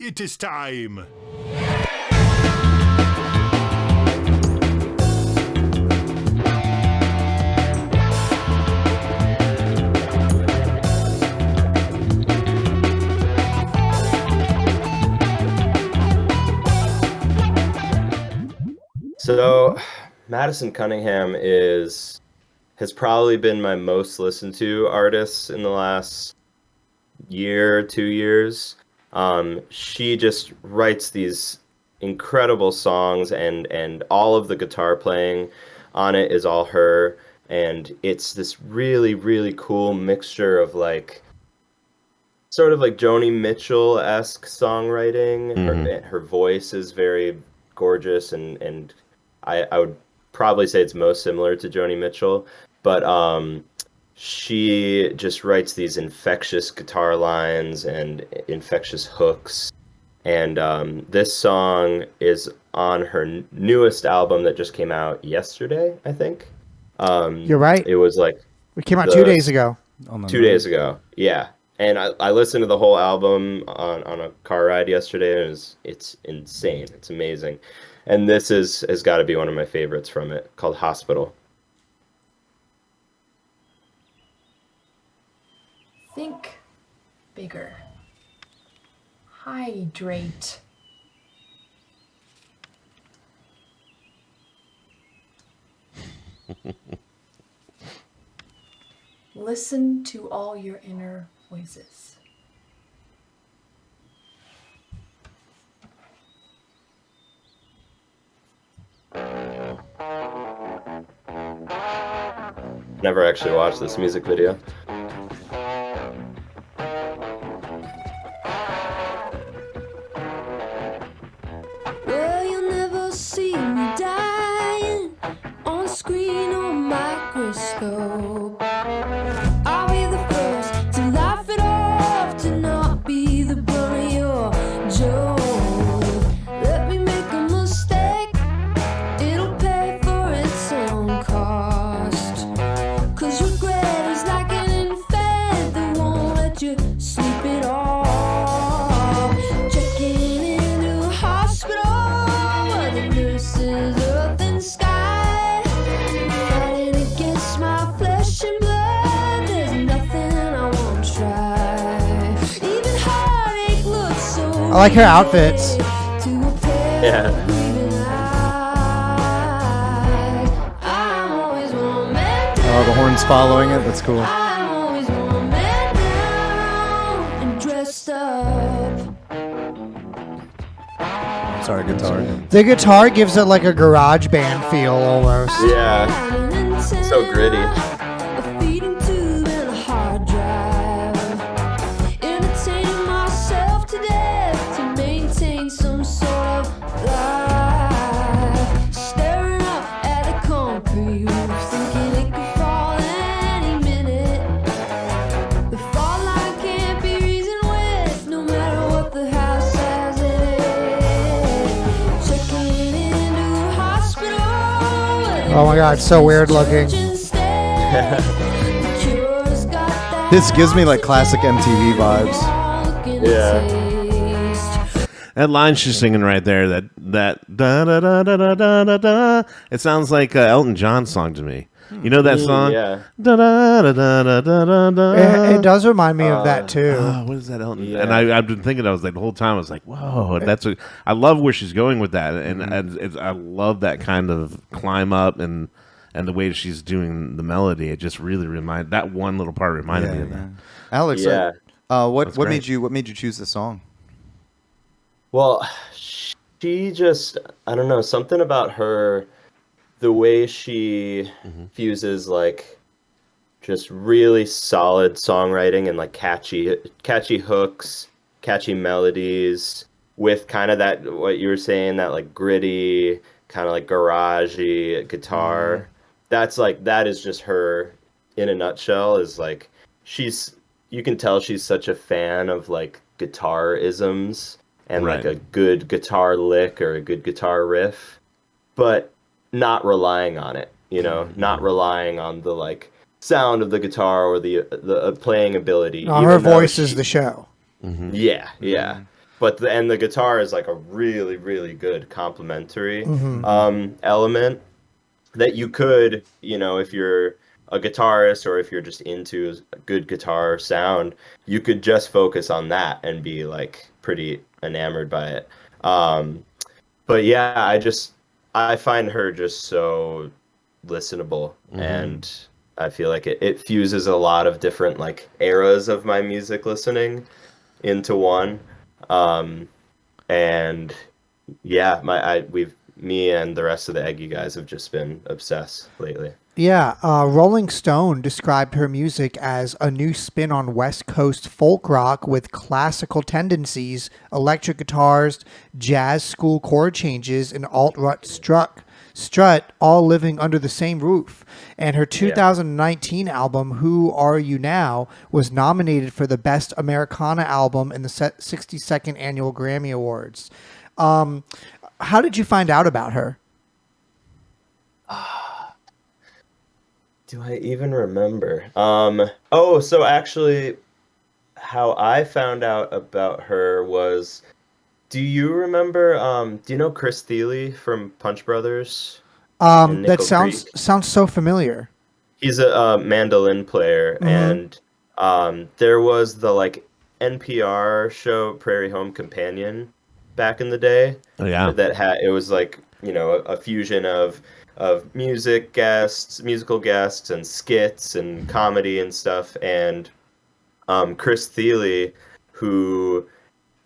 It is time. So, Madison Cunningham has probably been my most listened to artist in the last year, 2 years. She just writes these incredible songs, and all of the guitar playing on it is all her. And it's this really, really cool mixture of like sort of like Joni Mitchell-esque songwriting. Her voice is very gorgeous, and I would probably say it's most similar to Joni Mitchell, but she just writes these infectious guitar lines and infectious hooks. And this song is on her newest album that just came out yesterday, I think. You're right. It was like it came out 2 days ago. 2 days ago, yeah. And I listened to the whole album on a car ride yesterday, and it's insane. It's amazing. And this has got to be one of my favorites from it, called Hospital. Think bigger. Hydrate. Listen to all your inner voices. Never actually watched this music video. Well, you'll never see me dying on screen or microscope. I'll be the first to laugh it off, to not be the butt of your joke. Let me make a mistake, it'll pay for its own cost. 'Cause regret is like an infant that won't let you sleep it off. Checking into a hospital where the nurses earth and sky, fighting against my flesh and blood. There's nothing I won't try. Even heartache looks so I like her outfits. real to a pair Yeah. of grieving eyes. I'm always one man down. Oh, the horn's following it. That's cool. I'm always one man down and dressed up. Sorry, guitar. The guitar gives it like a garage band feel almost. Yeah, so gritty. A feeding tube and a hard drive. Entertaining myself to death to maintain some sort of life. Staring up at the concrete roof, thinking it could fall any minute. The fall line can't be reasoned with, no matter what the house has in it. Checking into a hospital. Oh my God, so weird looking. This gives me like classic MTV vibes. Yeah. That line she's singing right there, that da da da da da da da da. It sounds like an Elton John song to me. You know that song? Yeah. Da da da da da da da da. It does remind me of that too. Oh, what is that, Elton? Yeah. And I've been thinking, I was like the whole time, I was like, whoa, I love where she's going with that, and I love that kind of climb up and the way she's doing the melody. It just really that one little part reminded me of that. Alex, Yeah. what great. made you choose this song? Well, she just, I don't know, something about her, the way she fuses like just really solid songwriting and like catchy hooks, catchy melodies with kind of that, what you were saying, that like gritty, kind of like garagey guitar. That is just her in a nutshell. Is like you can tell she's such a fan of like guitar isms and Right. like a good guitar lick or a good guitar riff, but not relying on it, not relying on the like sound of the guitar or the playing ability. Her even though voice is the show. Yeah. but the guitar is like a really, really good complementary element that you could, if you're a guitarist or if you're just into a good guitar sound, you could just focus on that and be like pretty enamored by it. But yeah, I find her just so listenable, and I feel like it fuses a lot of different like eras of my music listening into one. And yeah, me and the rest of the Eggy guys have just been obsessed lately. Yeah, Rolling Stone described her music as a new spin on West Coast folk rock with classical tendencies, electric guitars, jazz school chord changes, and alt-rut strut all living under the same roof. And her 2019 album, Who Are You Now, was nominated for the Best Americana Album in the 62nd Annual Grammy Awards. How did you find out about her? Do I even remember? So actually, how I found out about her was, do you remember, do you know Chris Thile from Punch Brothers? And That Nickel sounds Creek? so familiar. He's a mandolin player, and there was the like NPR show Prairie Home Companion back in the day. Oh, yeah. It was like, a fusion of musical guests and skits and comedy and stuff. And Chris Thile, who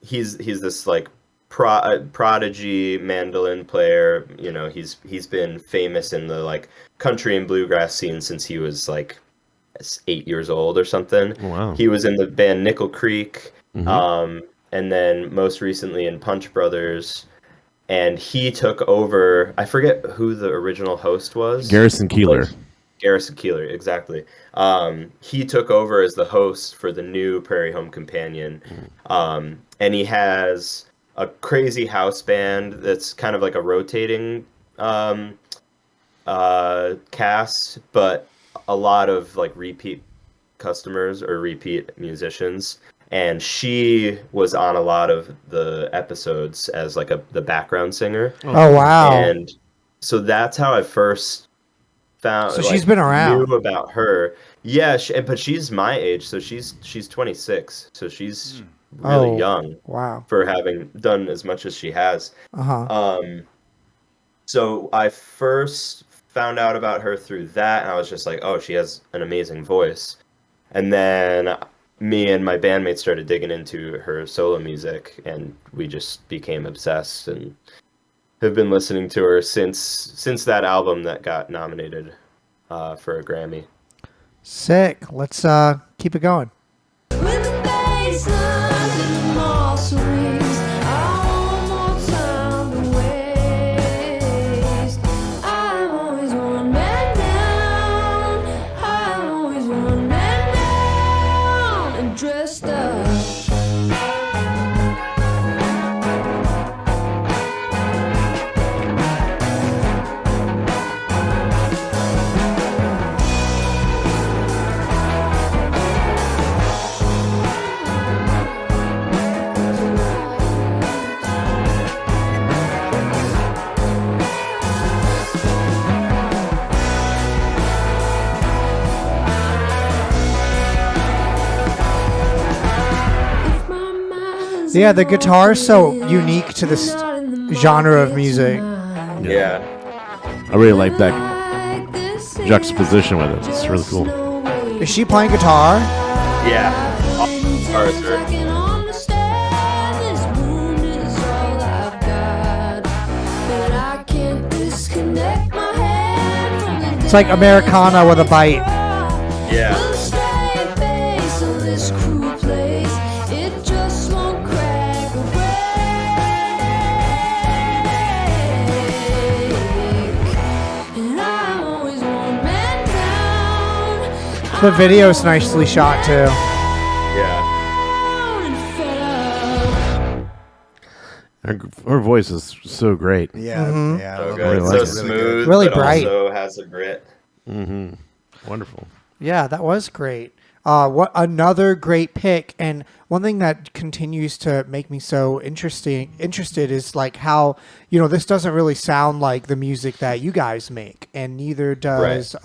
he's this like prodigy mandolin player. He's been famous in the like country and bluegrass scene since he was like 8 years old or something. Wow. He was in the band Nickel Creek, and then most recently in Punch Brothers. And he took over. I forget who the original host was. Garrison Keillor. Garrison Keillor, exactly. He took over as the host for the new Prairie Home Companion. And he has a crazy house band that's kind of like a rotating cast, but a lot of like repeat customers or repeat musicians. And she was on a lot of the episodes as like the background singer. Oh, wow. And so that's how I first found. So she's been around. Knew about her. Yeah, but she's my age, so she's 26. So she's really young. Wow. For having done as much as she has. So I first found out about her through that, and I was just like, oh, she has an amazing voice. And then me and my bandmates started digging into her solo music, and we just became obsessed and have been listening to her since that album that got nominated for a Grammy. Sick. Let's keep it going. When the bass lines and the mall swings, I want more time to waste. I'm always one man down. I'm always one man down and dressed up. Yeah, the guitar is so unique to this genre of music. Yeah. I really like that juxtaposition with it. It's really cool. Is she playing guitar? Yeah. Arthur. It's like Americana with a bite. Yeah. The video's nicely shot too. Yeah. Her voice is so great. Yeah, yeah. So I good. like So it. smooth, Really but bright. also has a grit. Wonderful. Yeah, that was great. What another great pick. And One thing that continues to make me so interested is like how, you know, this doesn't really sound like the music that you guys make, and neither does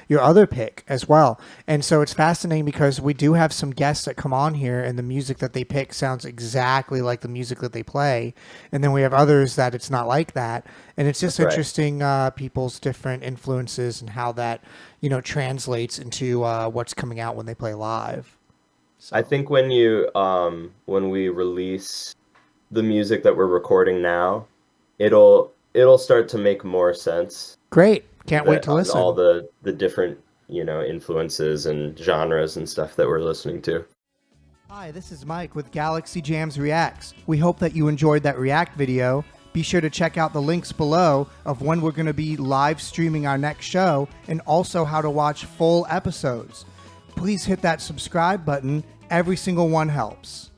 your other pick as well. And so it's fascinating because we do have some guests that come on here and the music that they pick sounds exactly like the music that they play. And then we have others that it's not like that. And it's just interesting people's different influences and how that, you know, translates into what's coming out when they play live. So. I think when we release the music that we're recording now, it'll start to make more sense. Great. Can't wait to listen. All the different, you know, influences and genres and stuff that we're listening to. Hi, this is Mike with Galaxy Jams Reacts. We hope that you enjoyed that React video. Be sure to check out the links below of when we're going to be live streaming our next show and also how to watch full episodes. Please hit that subscribe button. Every single one helps.